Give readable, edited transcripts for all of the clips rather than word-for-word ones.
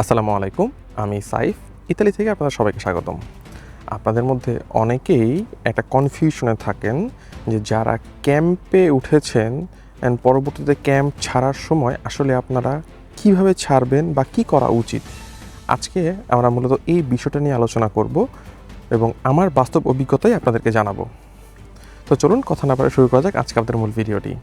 আসসালামু আলাইকুম। আমি সাইফ, ইতালি থেকে আপনাদের সবাইকে স্বাগতম। আপনাদের মধ্যে অনেকেই একটা কনফিউশনে থাকেন যে যারা ক্যাম্পে উঠেছেন অ্যান্ড পরবর্তীতে ক্যাম্প ছাড়ার সময় আসলে আপনারা কিভাবে ছাড়বেন বা কি করা উচিত। আজকে আমরা মূলত এই বিষয়টা নিয়ে আলোচনা করব এবং আমার বাস্তব অভিজ্ঞতাই আপনাদেরকে জানাবো। তো চলুন কথা না বাড়িয়ে শুরু করা যাক আজকে আমাদের মূল ভিডিওটি।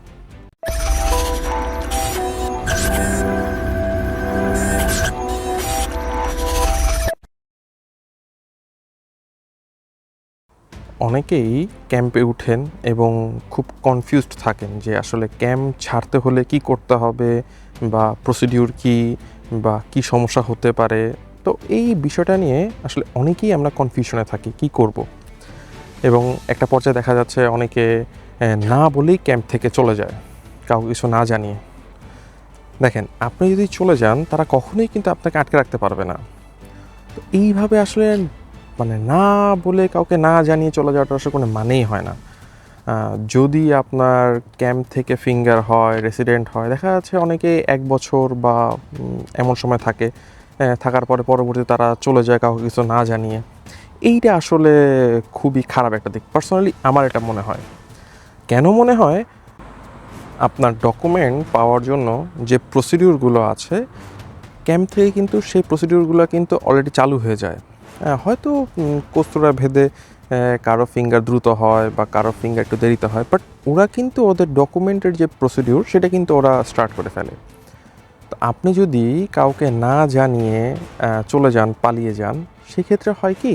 অনেকেই ক্যাম্পে উঠেন এবং খুব কনফিউজড থাকেন যে আসলে ক্যাম্প ছাড়তে হলে কি করতে হবে বা প্রসিডিউর কি বা কি সমস্যা হতে পারে। তো এই বিষয়টা নিয়ে আসলে অনেকেই আমরা কনফিউশনে থাকি কি করব। এবং একটা পর্যায়ে দেখা যাচ্ছে অনেকে না বলেই ক্যাম্প থেকে চলে যায়, কাউকে কিছু না জানিয়ে। দেখেন, আপনি যদি চলে যান তারা কখনোই কিন্তু আপনাকে আটকে রাখতে পারবে না। তো এইভাবে আসলে না বলে কাউকে না জানিয়ে চলে যাওয়াটা আসলে কোনো মানেই হয় না। যদি আপনার ক্যাম্প থেকে ফিঙ্গার হয়, রেসিডেন্ট হয়, দেখা যাচ্ছে অনেকে ১ বছর বা এমন সময় থাকে, থাকার পরে পরবর্তীতে তারা চলে যায় কাউকে কিছু না জানিয়ে। এইটা আসলে খুবই খারাপ একটা দিক। পার্সোনালি আমার এটা মনে হয়। কেন মনে হয়? আপনার ডকুমেন্ট পাওয়ার জন্য যে প্রসিডিউরগুলো আছে, ক্যাম্প থেকে কিন্তু সেই প্রসিডিউরগুলো কিন্তু অলরেডি চালু হয়ে যায়। হয়তো কস্তুরা ভেদে কারো ফিঙ্গার দ্রুত হয় বা কারো ফিঙ্গার একটু দেরিতে হয়, বাট ওরা কিন্তু ওদের ডকুমেন্টের যে প্রসিডিউর সেটা কিন্তু ওরা স্টার্ট করে ফেলে। তো আপনি যদি কাউকে না জানিয়ে চলে যান, পালিয়ে যান, সেক্ষেত্রে হয় কি,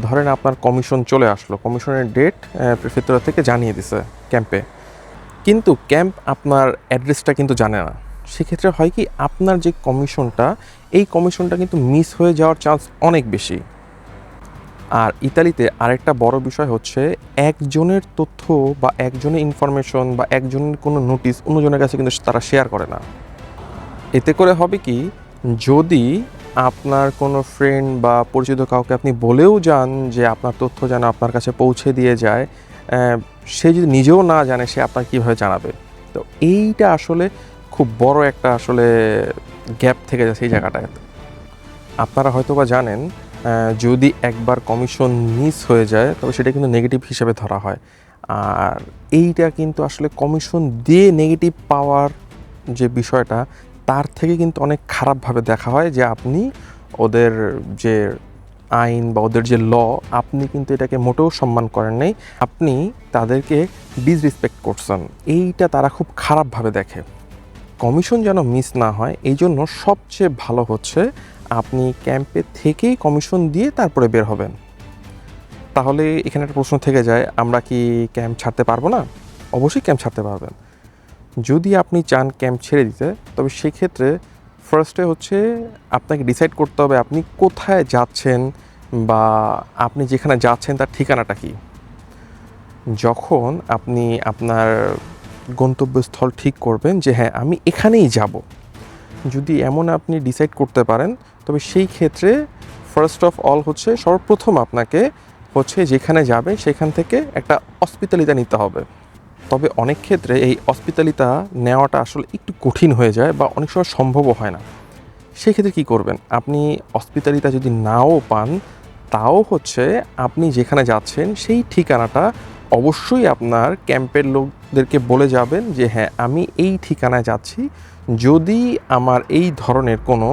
ধরেন আপনার কমিশন চলে আসলো, কমিশনের ডেট প্রেফেক্টর থেকে জানিয়ে দিছে ক্যাম্পে, কিন্তু ক্যাম্প আপনার অ্যাড্রেসটা কিন্তু জানে না। সেক্ষেত্রে হয় কি, আপনার যে কমিশনটা, এই কমিশনটা কিন্তু মিস হয়ে যাওয়ার চান্স অনেক বেশি। আর ইতালিতে আরেকটা বড় বিষয় হচ্ছে, একজনের তথ্য বা একজনের ইনফরমেশন বা একজনের কোনো নোটিশ অন্যজনের কাছে কিন্তু তারা শেয়ার করে না। এতে করে হবে কি, যদি আপনার কোনো ফ্রেন্ড বা পরিচিত কাউকে আপনি বলেও যান যে আপনার তথ্য যেন আপনার কাছে পৌঁছে দিয়ে যায়, সে যদি নিজেও না জানে সে আপনার কীভাবে জানাবে। তো এইটা আসলে খুব বড় একটা আসলে গ্যাপ থেকে যাচ্ছে এই জায়গাটায়। আপনারা হয়তোবা জানেন, যদি একবার কমিশন মিস হয়ে যায় তবে সেটা কিন্তু নেগেটিভ হিসেবে ধরা হয়। আর এইটা কিন্তু আসলে কমিশন দিয়ে নেগেটিভ পাওয়ার যে বিষয়টা, তার থেকে কিন্তু অনেক খারাপভাবে দেখা হয় যে আপনি ওদের যে আইন বা ওদের যে ল, আপনি কিন্তু এটাকে মোটেও সম্মান করেন নাই, আপনি তাদেরকে ডিসরেসপেক্ট করছেন। এইটা তারা খুব খারাপভাবে দেখে। কমিশন যেন মিস না হয়, এই জন্য সবচেয়ে ভালো হচ্ছে আপনি ক্যাম্পে থেকেই কমিশন দিয়ে তারপরে বের হবেন। তাহলে এখানে একটা প্রশ্ন থেকে যায়, আমরা কি ক্যাম্প ছাড়তে পারবো না? অবশ্যই ক্যাম্প ছাড়তে পারবেন। যদি আপনি চান ক্যাম্প ছেড়ে দিতে, তবে সেক্ষেত্রে ফার্স্টে হচ্ছে আপনাকে ডিসাইড করতে হবে আপনি কোথায় যাচ্ছেন বা আপনি যেখানে যাচ্ছেন তার ঠিকানাটা কী। যখন আপনি আপনার গন্তব্যস্থল ঠিক করবেন যে হ্যাঁ আমি এখানেই যাব, যদি এমন আপনি ডিসাইড করতে পারেন, তবে সেই ক্ষেত্রে ফার্স্ট অফ অল হচ্ছে সর্বপ্রথম আপনাকে হচ্ছে যেখানে যাবে সেখান থেকে একটা হসপিটালিটি নিতে হবে। তবে অনেক ক্ষেত্রে এই হসপিটালিটা নেওয়াটা আসলে একটু কঠিন হয়ে যায় বা অনেক সময় সম্ভবও হয় না। সেক্ষেত্রে কী করবেন, আপনি হসপিটালিটা যদি নাও পান, তাও হচ্ছে আপনি যেখানে যাচ্ছেন সেই ঠিকানাটা অবশ্যই আপনার ক্যাম্পের লোকদেরকে বলে যাবেন যে হ্যাঁ আমি এই ঠিকানায় যাচ্ছি। যদি আমার এই ধরনের কোনো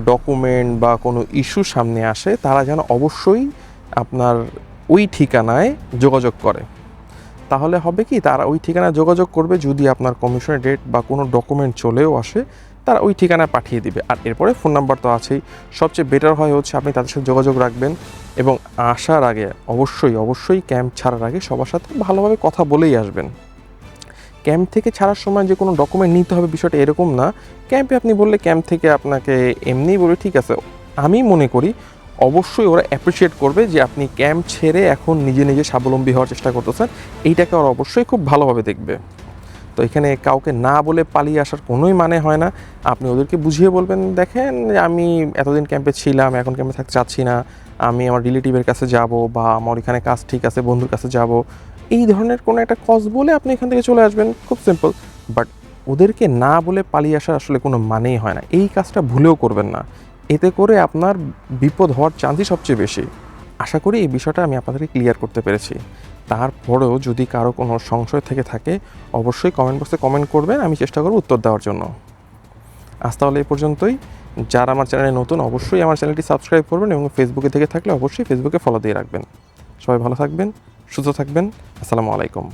ডকুমেন্ট বা কোনো ইস্যু সামনে আসে, তারা যেন অবশ্যই আপনার ওই ঠিকানায় যোগাযোগ করে। তাহলে হবে কি, তারা ওই ঠিকানায় যোগাযোগ করবে, যদি আপনার কমিশনের ডেট বা কোনো ডকুমেন্ট চলেও আসে তারা ওই ঠিকানায় পাঠিয়ে দিবে। আর এরপরে ফোন নাম্বার তো আছেই। সবচেয়ে বেটার হয় হচ্ছে আপনি তাদের সাথে যোগাযোগ রাখবেন এবং আসার আগে অবশ্যই ক্যাম্প ছাড়ার আগে সবার সাথে ভালোভাবে কথা বলেই আসবেন। ক্যাম্প থেকে ছাড়ার সময় যে কোনো ডকুমেন্ট নিতে হবে বিষয়টা এরকম না। ক্যাম্পে আপনি বললে ক্যাম্প থেকে আপনাকে এমনিই বলে ঠিক আছে, আমি মনে করি অবশ্যই ওরা অ্যাপ্রিসিয়েট করবে যে আপনি ক্যাম্প ছেড়ে এখন নিজে স্বাবলম্বী হওয়ার চেষ্টা করতেছেন। এইটাকে ওরা অবশ্যই খুব ভালোভাবে দেখবে। তো এখানে কাউকে না বলে পালিয়ে আসার কোনোই মানে হয় না। আপনি ওদেরকে বুঝিয়ে বলবেন, দেখেন আমি এতদিন ক্যাম্পে ছিলাম, এখন ক্যাম্পে থাকতে চাচ্ছি না, আমি আমার রিলেটিভের কাছে যাব বা আমার এখানে কাজ ঠিক আছে, বন্ধুর কাছে যাব, এই ধরনের কোনো একটা কজ বলে আপনি এখান থেকে চলে আসবেন, খুব সিম্পল। বাট ওদেরকে না বলে পালিয়ে আসার আসলে কোনো মানেই হয় না। এই কাজটা ভুলেও করবেন না, এতে করে আপনার বিপদ হওয়ার চান্সই সবচেয়ে বেশি। আশা করি এই বিষয়টা আমি আপনাদেরকে ক্লিয়ার করতে পেরেছি। তারপরেও যদি কারো কোনো সংশয় থেকে থাকে অবশ্যই কমেন্ট বক্সে কমেন্ট করবেন, আমি চেষ্টা করব উত্তর দেওয়ার জন্য। আজ তাহলে এই পর্যন্তই। যারা আমার চ্যানেলে নতুন অবশ্যই আমার চ্যানেলটি সাবস্ক্রাইব করবেন এবং ফেসবুকে থেকে থাকলে অবশ্যই ফেসবুকে ফলো দিয়ে রাখবেন। সবাই ভালো থাকবেন, সুস্থ থাকবেন। আসসালামু আলাইকুম।